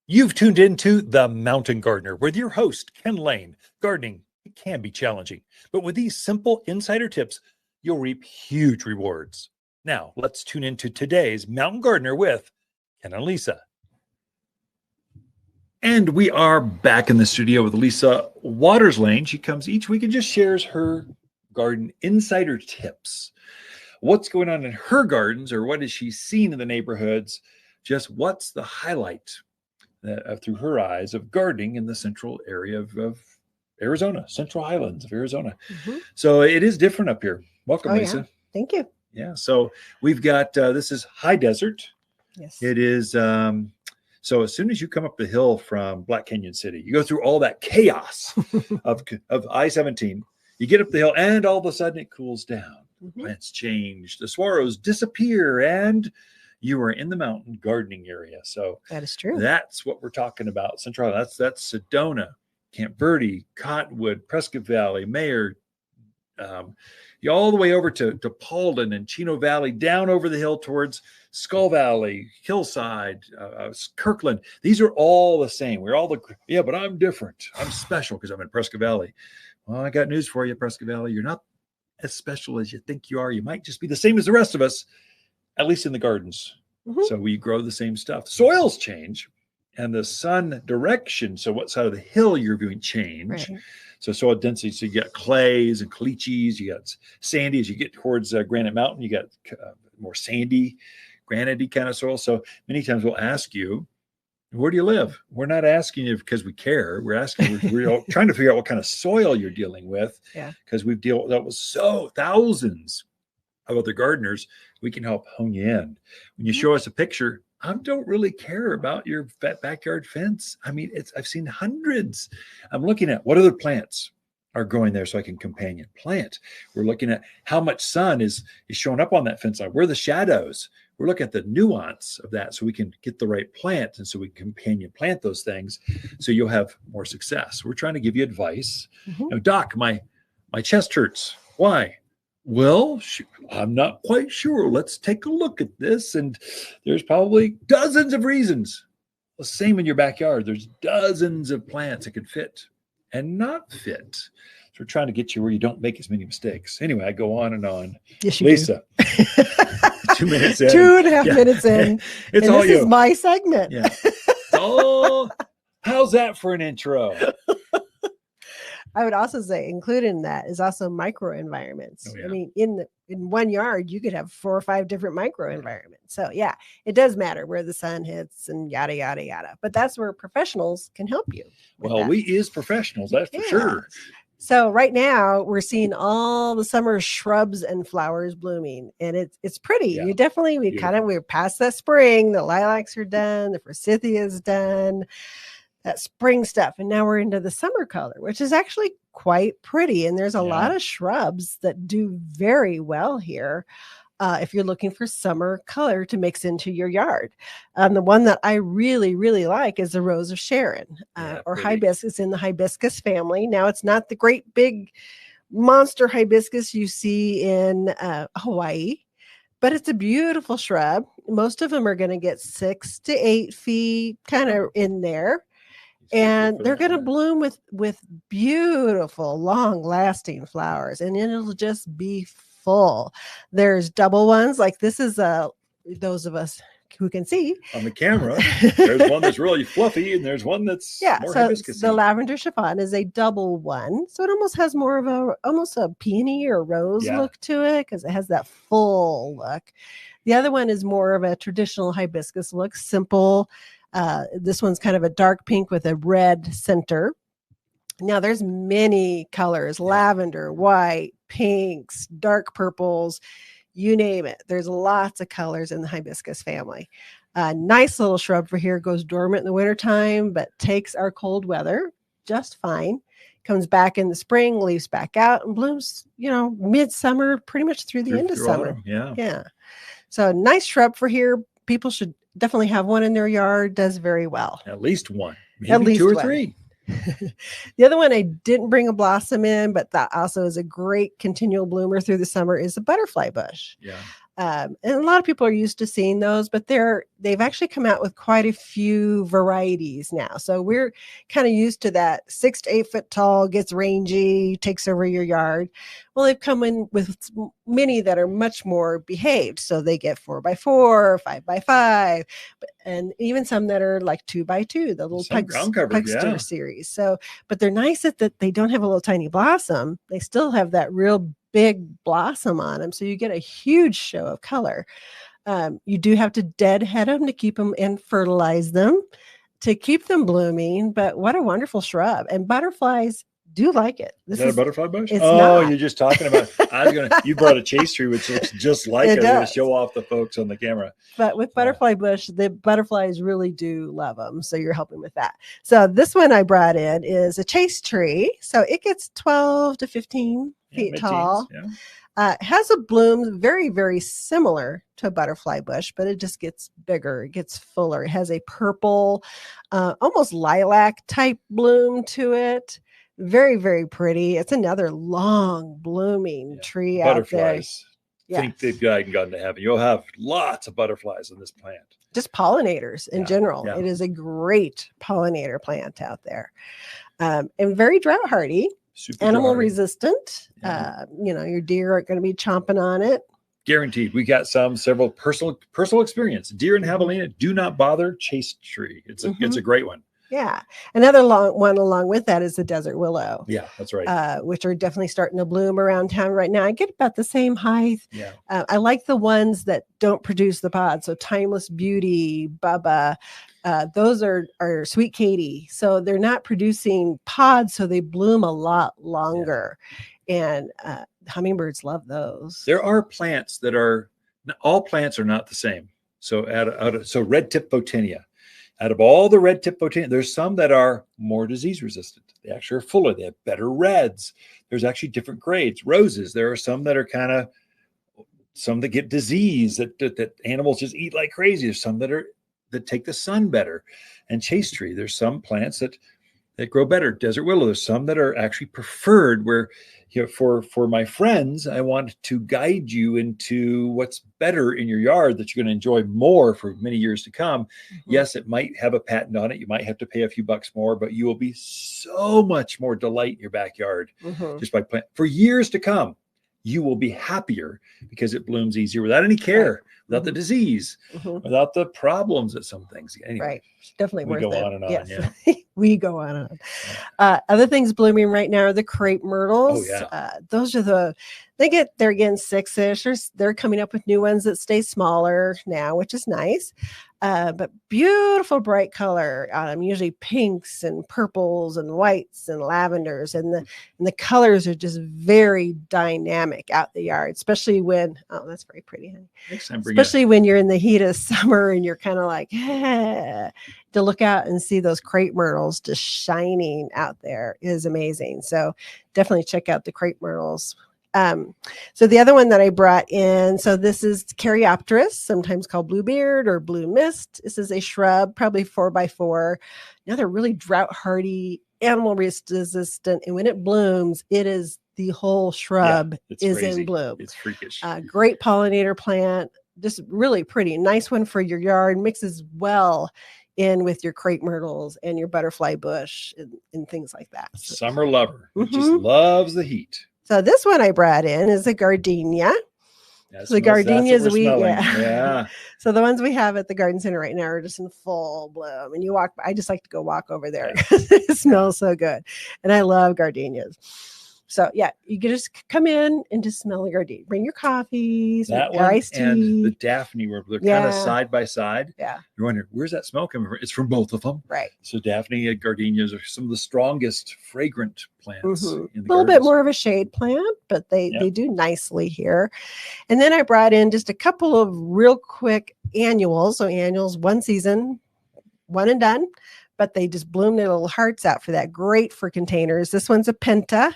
You've tuned into The Mountain Gardener with your host, Ken Lane. Gardening, it can be challenging, but with these simple insider tips, you'll reap huge rewards. Now, let's tune into today's Mountain Gardener with Ken and Lisa. And we are back in the studio with Lisa Watters-Lain. She comes each week and just shares her garden insider tips. What's going on in her gardens, or what has she seen in the neighborhoods? Just what's the highlight through her eyes of gardening in the central area of Arizona, Central Highlands of Arizona. Mm-hmm. So it is different up here. Welcome, Lisa. Yeah. Thank you. Yeah. So we've got, this is high desert. Yes. It is, so as soon as you come up the hill from Black Canyon City, you go through all that chaos of I-17, you get up the hill and all of a sudden it cools down. Mm-hmm. Plants change, the swallows disappear, and you are in the mountain gardening area. So that is true. That's what we're talking about. Central, that's Sedona, Camp Verde, Cottonwood, Prescott Valley, Mayer, you all the way over to Paulden and Chino Valley, down over the hill towards Skull Valley, Hillside, Kirkland. These are all the same. We're all but I'm different. I'm special because I'm in Prescott Valley. Well, I got news for you, Prescott Valley. You're not as special as you think you are. You might just be the same as the rest of us, at least in the gardens. Mm-hmm. So we grow the same stuff. Soils change and the sun direction. So what side of the hill you're viewing change. Right. So soil density. So you got clays and caliche, you got sandy. As you get towards Granite Mountain, you got more sandy, granite-y kind of soil. So many times we'll ask you, where do you live? We're not asking you because we care. We're asking, we're trying to figure out what kind of soil you're dealing with. Yeah. Because we've dealt with thousands of other gardeners. We can help hone you in. When you show us a picture, I don't really care about your backyard fence. I mean, I've seen hundreds. I'm looking at what other plants are growing there so I can companion plant. We're looking at how much sun is showing up on that fence line. Where are the shadows? We're looking at the nuance of that so we can get the right plant and so we can companion plant those things so you'll have more success. We're trying to give you advice. Mm-hmm. Doc, my chest hurts. Why? Well, I'm not quite sure. Let's take a look at this. And there's probably dozens of reasons. The same in your backyard. There's dozens of plants that could fit and not fit. So we're trying to get you where you don't make as many mistakes. Anyway, I go on and on. Yes, you Lisa. 2 minutes in. 2.5 minutes in. It's all you. This is my segment. Yeah. How's that for an intro? I would also say included in that is also microenvironments. Oh, yeah. I mean, in one yard, you could have 4 or 5 different microenvironments. So yeah, it does matter where the sun hits and yada, yada, yada. But that's where professionals can help you. Well, we is professionals, that's for sure. So right now we're seeing all the summer shrubs and flowers blooming, and it's pretty. Yeah. We're past that spring. The lilacs are done. The forsythia is done. That spring stuff. And now we're into the summer color, which is actually quite pretty. And there's a lot of shrubs that do very well here. If you're looking for summer color to mix into your yard. The one that I really, really like is the Rose of Sharon or hibiscus in the hibiscus family. Now it's not the great big monster hibiscus you see in Hawaii, but it's a beautiful shrub. Most of them are going to get 6 to 8 feet kind of in there. And they're going to bloom with beautiful, long-lasting flowers, and it'll just be full. There's double ones, like this is those of us who can see on the camera. There's one that's really fluffy, and there's one that's more hibiscus-y. The lavender chiffon is a double one, so it almost has more of a peony or rose look to it because it has that full look. The other one is more of a traditional hibiscus look, simple. This one's kind of a dark pink with a red center. Now there's many colors, lavender, white, pinks, dark purples, you name it. There's lots of colors in the hibiscus family. Nice little shrub for here, goes dormant in the wintertime, but takes our cold weather just fine. Comes back in the spring, leaves back out and blooms, midsummer, pretty much through the end of summer. Autumn, yeah. So nice shrub for here. People should definitely have one in their yard. Does very well. At least one. Maybe at least 2 or one. 3. The other one I didn't bring a blossom in, but that also is a great continual bloomer through the summer, is a butterfly bush. Yeah. And a lot of people are used to seeing those, but they've actually come out with quite a few varieties now. So we're kind of used to that 6 to 8 foot tall, gets rangy, takes over your yard. Well, they've come in with many that are much more behaved. So they get 4x4, 5x5, and even some that are like 2x2, the little Pugster series. So, but they're nice that they don't have a little tiny blossom. They still have that real big blossom on them, so you get a huge show of color. You do have to deadhead them to keep them and fertilize them to keep them blooming, but what a wonderful shrub. And butterflies do like it. Is that a butterfly bush? It's not. You're just talking about you brought a chase tree which looks just like it. I'm going to show off the folks on the camera. But with butterfly bush, the butterflies really do love them, so you're helping with that. So this one I brought in is a chase tree, so it gets 12 to 15 feet tall. It has a bloom very, very similar to a butterfly bush, but it just gets bigger. It gets fuller. It has a purple, almost lilac type bloom to it. Very, very pretty. It's another long blooming tree out there. Think they've gone to heaven. You'll have lots of butterflies on this plant. Just pollinators in general. Yeah. It is a great pollinator plant out there. And very drought hardy. Super animal resistant. Your deer aren't going to be chomping on it. Guaranteed. We got several personal experience. Deer in javelina, do not bother. Chase tree. It's a great one. Yeah. Another one along with that is the desert willow. Yeah, that's right. Which are definitely starting to bloom around town right now. I get about the same height. Yeah. I like the ones that don't produce the pods. So Timeless Beauty, Bubba, those are Sweet Katie. So they're not producing pods, so they bloom a lot longer. Yeah. And hummingbirds love those. There are plants all plants are not the same. So so red tip photinia. Out of all the red tip photinia, there's some that are more disease resistant. They actually are fuller. They have better reds. There's actually different grades. Roses, there are some that are some that get disease that animals just eat like crazy. There's some that take the sun better. And chase tree, there's some plants that grow better. Desert willow, there's some that are actually preferred where, for my friends, I want to guide you into what's better in your yard that you're going to enjoy more for many years to come. Mm-hmm. Yes, it might have a patent on it. You might have to pay a few bucks more, but you will be so much more delight in your backyard just by planting. For years to come, you will be happier because it blooms easier without any care, without the disease, without the problems that some things. Anyway, right. Definitely worth it. We go on and on. Yes. Yeah. We go on and on. Other things blooming right now are the crepe myrtles. Oh, yeah. Those are they're again 6-ish. They're coming up with new ones that stay smaller now, which is nice. But beautiful bright color, usually pinks and purples and whites and lavenders, and the colors are just very dynamic out the yard, especially when that's very pretty, honey. Especially when you're in the heat of summer and you're kind of like to look out and see those crepe myrtles just shining out there is amazing. So definitely check out the crepe myrtles. So the other one that I brought in, so this is Caryopteris, sometimes called bluebeard or blue mist. This is a shrub, probably 4x4. Another really drought hardy, animal resistant. And when it blooms, the whole shrub is crazy. In bloom. It's freakish. Great pollinator plant, just really pretty. Nice one for your yard, mixes well in with your crepe myrtles and your butterfly bush and things like that. So, summer lover, who just loves the heat. So this one I brought in is a gardenia. So the gardenias So the ones we have at the garden center right now are just in full bloom. And I just like to go walk over there because it smells so good. And I love gardenias. So yeah, you can just come in and just smell the gardenia. Bring your coffee, that one iced tea. And the Daphne, where they're kind of side by side. Yeah. You're wondering, where's that smell coming from? It's from both of them. Right. So Daphne and gardenias are some of the strongest fragrant plants. In the a little bit more of a shade plant, but they do nicely here. And then I brought in just a couple of real quick annuals. So annuals, one season, one and done, but they just bloom their little hearts out for that. Great for containers. This one's a penta.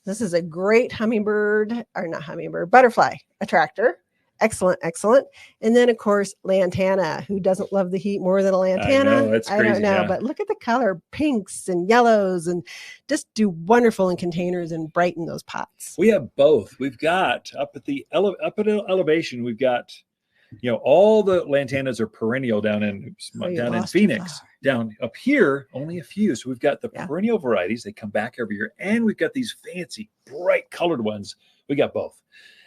This is a great butterfly attractor. excellent, excellent. And then, of course, lantana. Who doesn't love the heat more than a lantana? I know, that's crazy. I don't know, yeah. but look at the color, pinks and yellows, and just do wonderful in containers and brighten those pots. We have both. We've got up at the elevation, we've got, all the lantanas are perennial down in Phoenix. Down up here, only a few. So we've got the perennial varieties. They come back every year. And we've got these fancy, bright colored ones. We got both.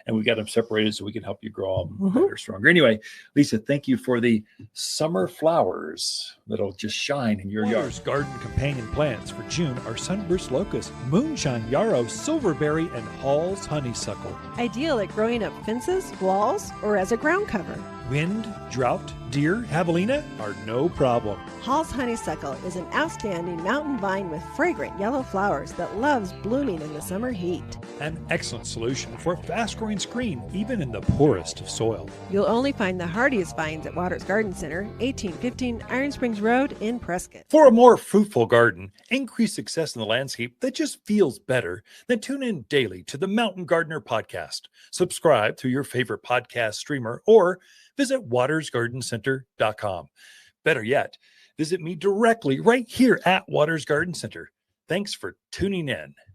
And we've got them separated so we can help you grow them better, stronger. Anyway, Lisa, thank you for the summer flowers that'll just shine in your yard. Garden companion plants for June are sunburst locust, moonshine yarrow, silverberry, and Hall's honeysuckle. Ideal at growing up fences, walls, or as a ground cover. Wind, drought, deer, javelina are no problem. Hall's honeysuckle is an outstanding mountain vine with fragrant yellow flowers that loves blooming in the summer heat. An excellent solution for fast-growing screen, even in the poorest of soil. You'll only find the hardiest vines at Watters Garden Center, 1815 Iron Springs Road in Prescott. For a more fruitful garden, increased success in the landscape that just feels better, then tune in daily to the Mountain Gardener podcast. Subscribe through your favorite podcast streamer or visit wattersgardencenter.com. Better yet, visit me directly right here at Watters Garden Center. Thanks for tuning in.